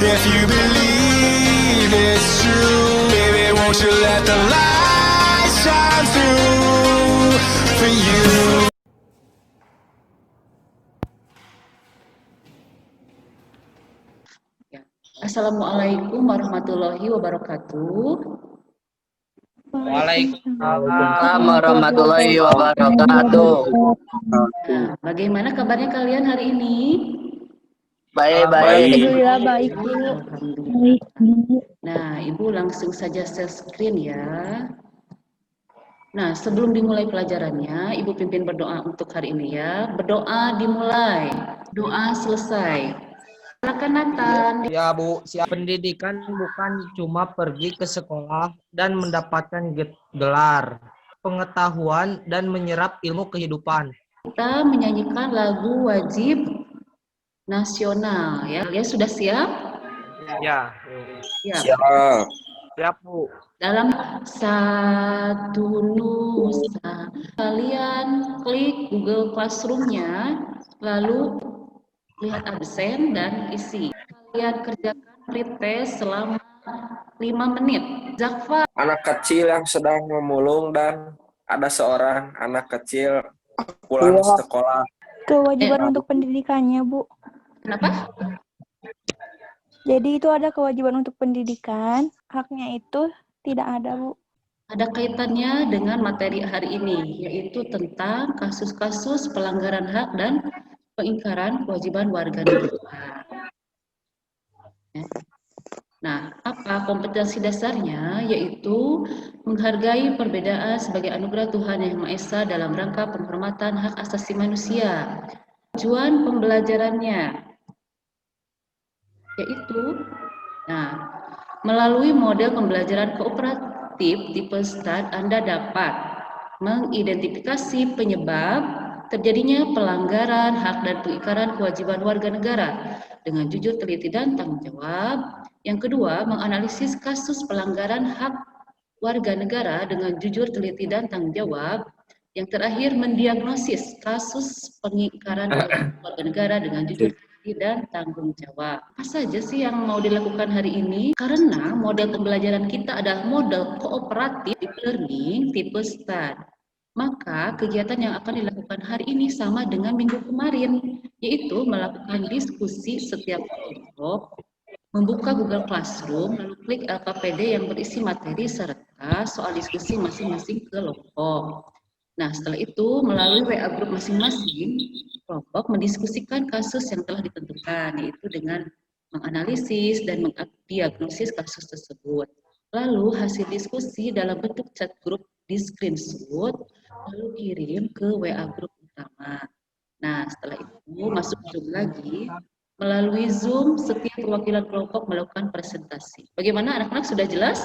If you believe it's true, baby, won't you let the light shine through for you? Assalamualaikum warahmatullahi wabarakatuh. Waalaikumsalam warahmatullahi wabarakatuh. Nah, bagaimana kabarnya kalian hari ini? Baik-baik. Alhamdulillah baik, Bu. Alhamdulillah. Nah, Ibu langsung saja share screen ya. Nah, sebelum dimulai pelajarannya, Ibu pimpin berdoa untuk hari ini ya. Berdoa dimulai, doa selesai. Silakan Nathan. Ya Bu, siap. Pendidikan bukan cuma pergi ke sekolah dan mendapatkan gelar, pengetahuan dan menyerap ilmu kehidupan. Kita menyanyikan lagu wajib nasional ya. Kalian sudah siap? Ya. Siap. Siap Bu. Dalam satu nusa, kalian klik Google Classroom-nya, lalu lihat absen dan isi. Kalian kerjakan pretest selama 5 menit. Zakfa. Anak kecil yang sedang memulung dan ada seorang anak kecil pulang sekolah. Kewajiban untuk pendidikannya, Bu. Kenapa? Jadi itu ada kewajiban untuk pendidikan, haknya itu tidak ada, Bu. Ada kaitannya dengan materi hari ini, yaitu tentang kasus-kasus pelanggaran hak dan pengingkaran kewajiban warga negara. Nah, apa kompetensi dasarnya? Yaitu menghargai perbedaan sebagai anugerah Tuhan Yang Maha Esa dalam rangka penghormatan hak asasi manusia. Tujuan pembelajarannya yaitu, melalui model pembelajaran kooperatif tipe START, Anda dapat mengidentifikasi penyebab terjadinya pelanggaran hak dan pengingkaran kewajiban warga negara dengan jujur, teliti, dan tanggung jawab. Yang kedua, menganalisis kasus pelanggaran hak warga negara dengan jujur, teliti, dan tanggung jawab. Yang terakhir, mendiagnosis kasus pengingkaran kewajiban warga negara dengan jujur, teliti, dan tanggung jawab. Apa saja sih yang mau dilakukan hari ini? Karena model pembelajaran kita adalah model kooperatif learning tipe START. Maka kegiatan yang akan dilakukan hari ini sama dengan minggu kemarin, yaitu melakukan diskusi setiap kelompok, membuka Google Classroom, lalu klik LKPD yang berisi materi serta soal diskusi masing-masing kelompok. Nah, setelah itu melalui WA group masing-masing, kelompok mendiskusikan kasus yang telah ditentukan, yaitu dengan menganalisis dan mendiagnosis kasus tersebut. Lalu hasil diskusi dalam bentuk chat group di screenshot, lalu kirim ke WA group utama. Nah, setelah itu masuk Zoom lagi. Melalui Zoom, setiap perwakilan kelompok melakukan presentasi. Bagaimana anak-anak, sudah jelas?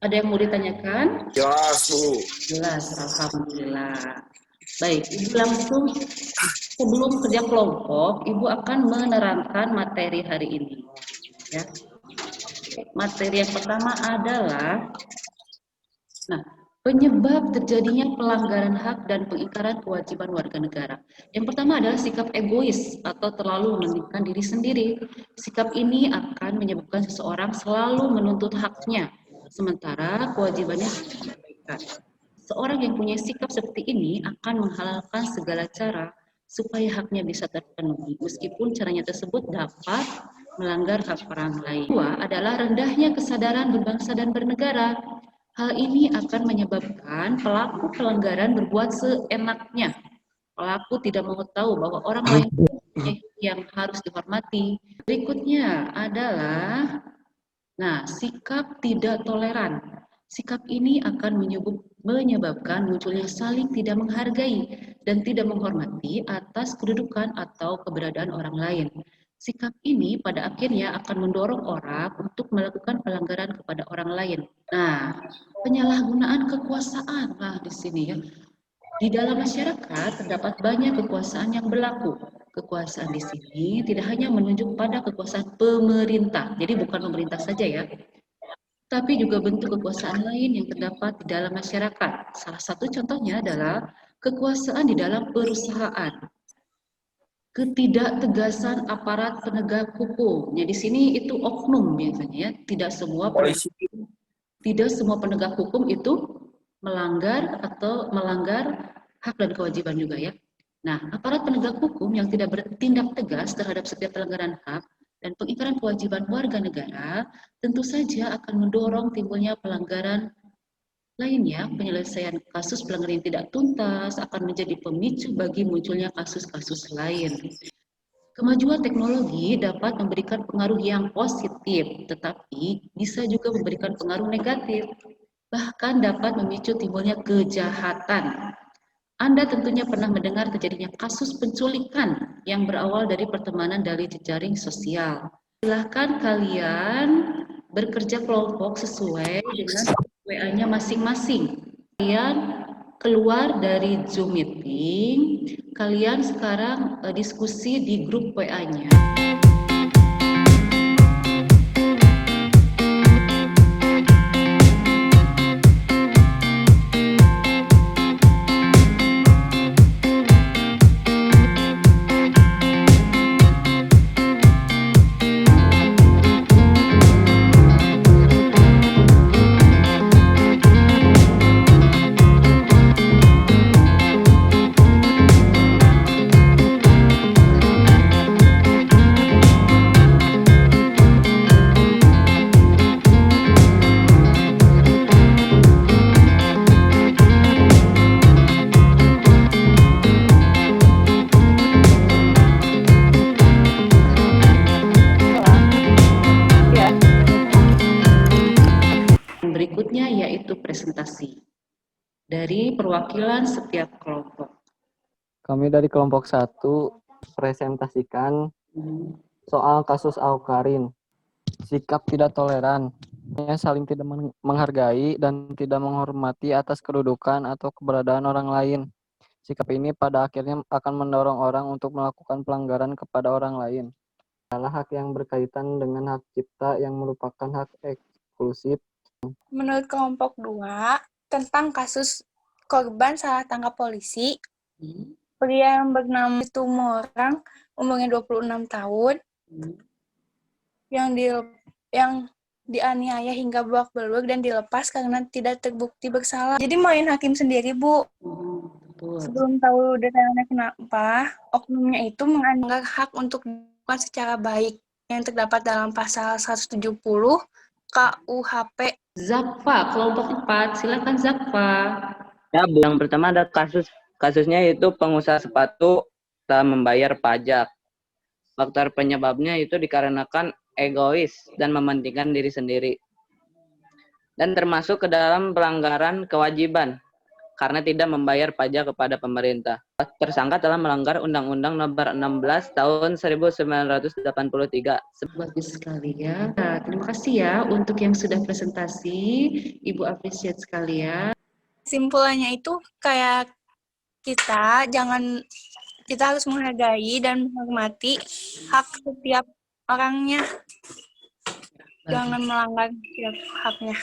Ada yang mau ditanyakan? Jelas, Bu. Jelas, alhamdulillah. Baik, Ibu langsung sebelum kerja kelompok, Ibu akan menerangkan materi hari ini. Ya. Materi yang pertama adalah, penyebab terjadinya pelanggaran hak dan pengingkaran kewajiban warga negara. Yang pertama adalah sikap egois atau terlalu mementingkan diri sendiri. Sikap ini akan menyebabkan seseorang selalu menuntut haknya, sementara kewajibannya diabaikan. Seorang yang punya sikap seperti ini akan menghalalkan segala cara supaya haknya bisa terpenuhi, meskipun caranya tersebut dapat melanggar hak orang lain. Kedua adalah rendahnya kesadaran berbangsa dan bernegara. Hal ini akan menyebabkan pelaku pelanggaran berbuat seenaknya. Pelaku tidak mau tahu bahwa orang lain yang harus dihormati. Berikutnya adalah, sikap tidak toleran. Sikap ini akan menyebabkan munculnya saling tidak menghargai dan tidak menghormati atas kedudukan atau keberadaan orang lain. Sikap ini pada akhirnya akan mendorong orang untuk melakukan pelanggaran kepada orang lain. Penyalahgunaan kekuasaan di sini ya. Di dalam masyarakat terdapat banyak kekuasaan yang berlaku. Kekuasaan di sini tidak hanya menunjuk pada kekuasaan pemerintah, jadi bukan pemerintah saja ya, tapi juga bentuk kekuasaan lain yang terdapat di dalam masyarakat. Salah satu contohnya adalah kekuasaan di dalam perusahaan. ketidaktegasan aparat penegak hukum. Ya, di sini itu oknum biasanya ya. Tidak semua Polisi. penegak hukum itu melanggar hak dan kewajiban juga ya. Nah, aparat penegak hukum yang tidak bertindak tegas terhadap setiap pelanggaran hak dan pengingkaran kewajiban warga negara tentu saja akan mendorong timbulnya pelanggaran lainnya. Penyelesaian kasus pelanggaran yang tidak tuntas akan menjadi pemicu bagi munculnya kasus-kasus lain. Kemajuan teknologi dapat memberikan pengaruh yang positif, tetapi bisa juga memberikan pengaruh negatif, bahkan dapat memicu timbulnya kejahatan. Anda tentunya pernah mendengar terjadinya kasus penculikan yang berawal dari pertemanan dari jejaring sosial. Silahkan kalian bekerja kelompok sesuai dengan WA-nya masing-masing. Kalian keluar dari Zoom meeting, kalian sekarang diskusi di grup WA-nya. Berikutnya yaitu presentasi dari perwakilan setiap kelompok. Kami dari kelompok 1 presentasikan soal kasus Awkarin. Sikap tidak toleran, saling tidak menghargai dan tidak menghormati atas kedudukan atau keberadaan orang lain. Sikap ini pada akhirnya akan mendorong orang untuk melakukan pelanggaran kepada orang lain. Adalah hak yang berkaitan dengan hak cipta yang merupakan hak eksklusif. Menurut kelompok 2, tentang kasus korban salah tangkap polisi, pria yang bernama Tumorang, umurnya 26 tahun, yang dianiaya hingga babak belur dan dilepas karena tidak terbukti bersalah. Jadi main hakim sendiri, Bu. Sebelum tahu detailnya kenapa, oknumnya itu menganggap hak untuk dilakukan secara baik yang terdapat dalam pasal 170 KUHP. Zakfa, kelompok 4, silakan Zakfa. Ya, Bu, yang pertama ada kasusnya itu pengusaha sepatu telah membayar pajak. Faktor penyebabnya itu dikarenakan egois dan mementingkan diri sendiri. Dan termasuk ke dalam pelanggaran kewajiban karena tidak membayar pajak kepada pemerintah. Tersangka telah melanggar Undang-Undang Nomor 16 Tahun 1983. Bagus sekali ya. Nah, terima kasih ya untuk yang sudah presentasi, Ibu apresiat sekali ya. Simpulannya itu kayak kita harus menghargai dan menghormati hak setiap orangnya. Jangan melanggar setiap haknya.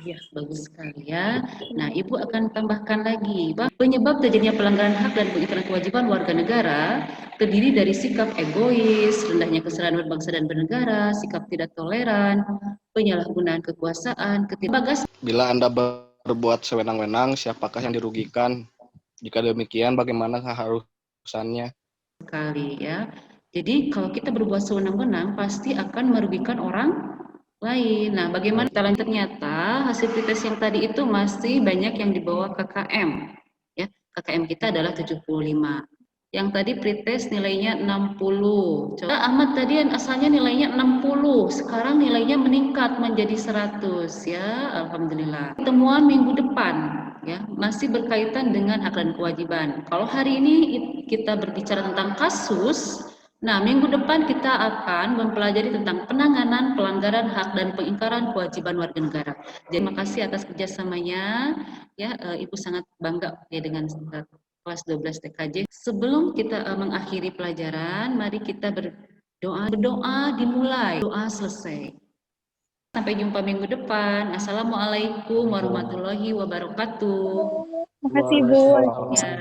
Iya, bagus sekali ya. Nah, Ibu akan tambahkan lagi bahwa penyebab terjadinya pelanggaran hak dan pengingkaran kewajiban warga negara terdiri dari sikap egois, rendahnya kesadaran berbangsa dan bernegara, sikap tidak toleran, penyalahgunaan kekuasaan, Bila Anda berbuat sewenang-wenang, siapakah yang dirugikan? Jika demikian, bagaimana keharusannya? Sekali ya. Jadi kalau kita berbuat sewenang-wenang pasti akan merugikan orang lain. Nah, bagaimana ternyata hasil pretest yang tadi itu masih banyak yang di bawah KKM. Ya, KKM kita adalah 75. Yang tadi pretest nilainya 60. Coba Ahmad tadi asalnya nilainya 60, sekarang nilainya meningkat menjadi 100 ya. Alhamdulillah. Temuan minggu depan ya, masih berkaitan dengan hak dan kewajiban. Kalau hari ini kita berbicara tentang kasus, nah, minggu depan kita akan mempelajari tentang penanganan pelanggaran hak dan pengingkaran kewajiban warga negara. Jadi, terima kasih atas kerjasamanya. Ya, Ibu sangat bangga ya dengan kelas 12 TKJ. Sebelum kita mengakhiri pelajaran, mari kita berdoa. Berdoa dimulai, doa selesai. Sampai jumpa minggu depan. Assalamualaikum warahmatullahi wabarakatuh. Terima kasih, Bu. Ya.